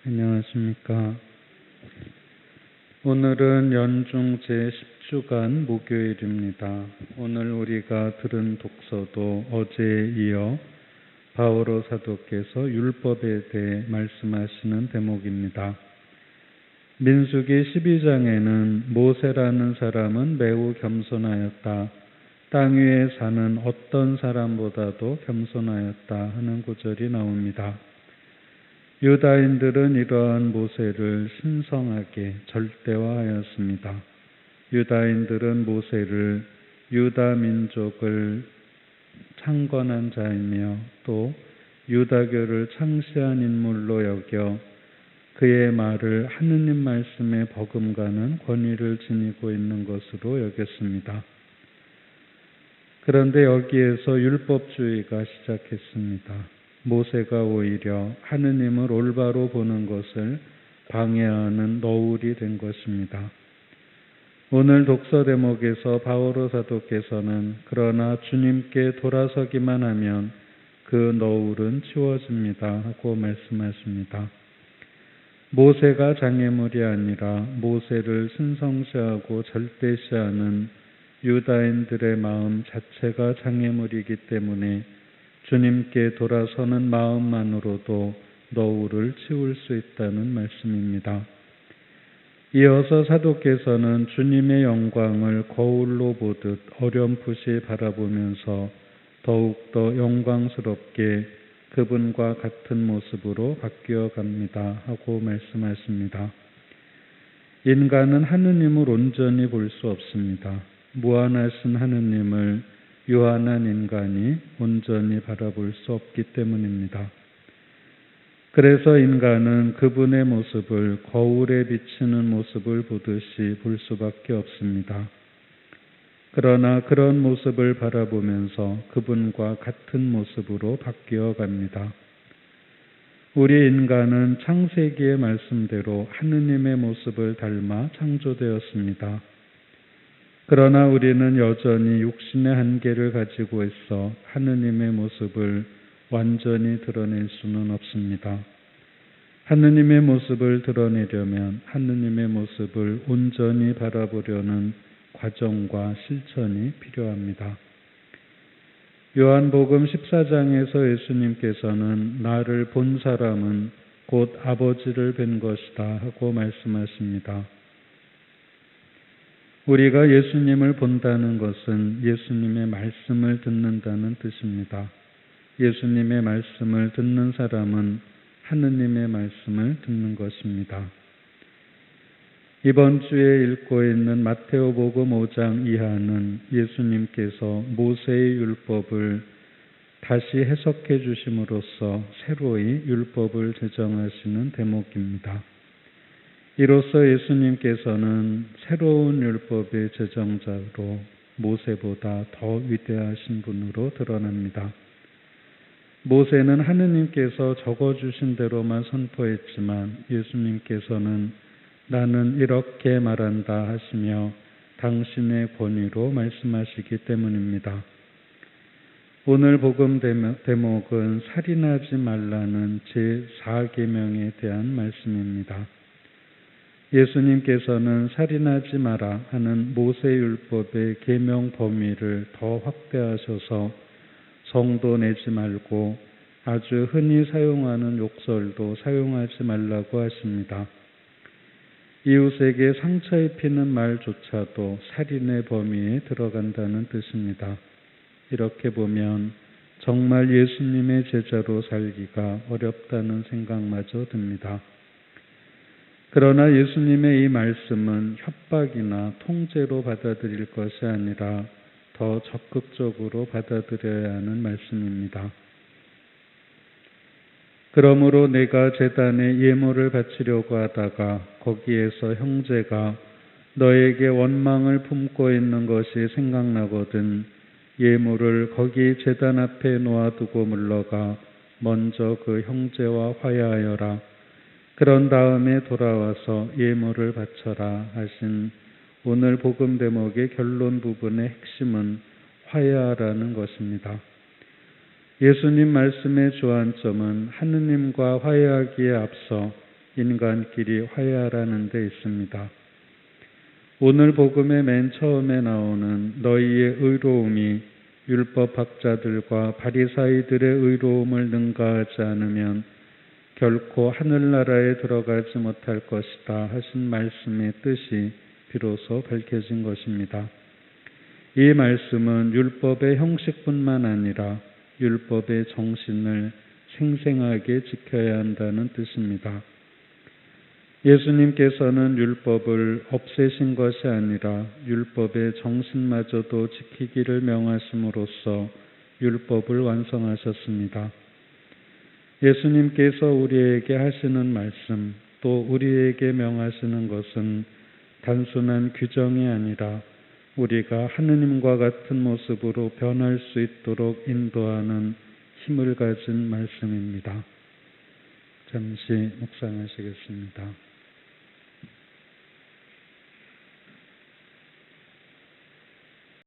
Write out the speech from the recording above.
안녕하십니까. 오늘은 연중 제10주간 목요일입니다. 오늘 우리가 들은 독서도 어제에 이어 바오로 사도께서 율법에 대해 말씀하시는 대목입니다. 민수기 12장에는 모세라는 사람은 매우 겸손하였다. 땅 위에 사는 어떤 사람보다도 겸손하였다 하는 구절이 나옵니다. 유다인들은 이러한 모세를 신성하게 절대화하였습니다. 유다인들은 모세를 유다 민족을 창건한 자이며 또 유다교를 창시한 인물로 여겨 그의 말을 하느님 말씀에 버금가는 권위를 지니고 있는 것으로 여겼습니다. 그런데 여기에서 율법주의가 시작했습니다. 모세가 오히려 하느님을 올바로 보는 것을 방해하는 너울이 된 것입니다. 오늘 독서 대목에서 바오로 사도께서는 그러나 주님께 돌아서기만 하면 그 너울은 치워집니다 하고 말씀하십니다. 모세가 장애물이 아니라 모세를 신성시하고 절대시하는 유다인들의 마음 자체가 장애물이기 때문에 주님께 돌아서는 마음만으로도 너울을 치울 수 있다는 말씀입니다. 이어서 사도께서는 주님의 영광을 거울로 보듯 어렴풋이 바라보면서 더욱더 영광스럽게 그분과 같은 모습으로 바뀌어 갑니다 하고 말씀하십니다. 인간은 하느님을 온전히 볼 수 없습니다. 무한하신 하느님을 유한한 인간이 온전히 바라볼 수 없기 때문입니다. 그래서 인간은 그분의 모습을 거울에 비치는 모습을 보듯이 볼 수밖에 없습니다. 그러나 그런 모습을 바라보면서 그분과 같은 모습으로 바뀌어 갑니다. 우리 인간은 창세기의 말씀대로 하느님의 모습을 닮아 창조되었습니다. 그러나 우리는 여전히 육신의 한계를 가지고 있어 하느님의 모습을 완전히 드러낼 수는 없습니다. 하느님의 모습을 드러내려면 하느님의 모습을 온전히 바라보려는 과정과 실천이 필요합니다. 요한복음 14장에서 예수님께서는 나를 본 사람은 곧 아버지를 뵌 것이다 하고 말씀하십니다. 우리가 예수님을 본다는 것은 예수님의 말씀을 듣는다는 뜻입니다. 예수님의 말씀을 듣는 사람은 하느님의 말씀을 듣는 것입니다. 이번 주에 읽고 있는 마태오복음 5장 이하는 예수님께서 모세의 율법을 다시 해석해 주심으로써 새로이 율법을 제정하시는 대목입니다. 이로써 예수님께서는 새로운 율법의 제정자로 모세보다 더 위대하신 분으로 드러납니다. 모세는 하느님께서 적어주신 대로만 선포했지만 예수님께서는 나는 이렇게 말한다 하시며 당신의 권위로 말씀하시기 때문입니다. 오늘 복음 대목은 살인하지 말라는 제4계명에 대한 말씀입니다. 예수님께서는 살인하지 마라 하는 모세율법의 계명 범위를 더 확대하셔서 성도 내지 말고 아주 흔히 사용하는 욕설도 사용하지 말라고 하십니다. 이웃에게 상처 입히는 말조차도 살인의 범위에 들어간다는 뜻입니다. 이렇게 보면 정말 예수님의 제자로 살기가 어렵다는 생각마저 듭니다. 그러나 예수님의 이 말씀은 협박이나 통제로 받아들일 것이 아니라 더 적극적으로 받아들여야 하는 말씀입니다. 그러므로 내가 제단에 예물을 바치려고 하다가 거기에서 형제가 너에게 원망을 품고 있는 것이 생각나거든 예물을 거기 제단 앞에 놓아두고 물러가 먼저 그 형제와 화해하여라. 그런 다음에 돌아와서 예물을 바쳐라 하신 오늘 복음 대목의 결론 부분의 핵심은 화해하라는 것입니다. 예수님 말씀의 주안점은 하느님과 화해하기에 앞서 인간끼리 화해하라는 데 있습니다. 오늘 복음의 맨 처음에 나오는 너희의 의로움이 율법학자들과 바리사이들의 의로움을 능가하지 않으면 결코 하늘나라에 들어가지 못할 것이다 하신 말씀의 뜻이 비로소 밝혀진 것입니다. 이 말씀은 율법의 형식뿐만 아니라 율법의 정신을 생생하게 지켜야 한다는 뜻입니다. 예수님께서는 율법을 없애신 것이 아니라 율법의 정신마저도 지키기를 명하심으로써 율법을 완성하셨습니다. 예수님께서 우리에게 하시는 말씀, 또 우리에게 명하시는 것은 단순한 규정이 아니라 우리가 하느님과 같은 모습으로 변할 수 있도록 인도하는 힘을 가진 말씀입니다. 잠시 묵상하시겠습니다.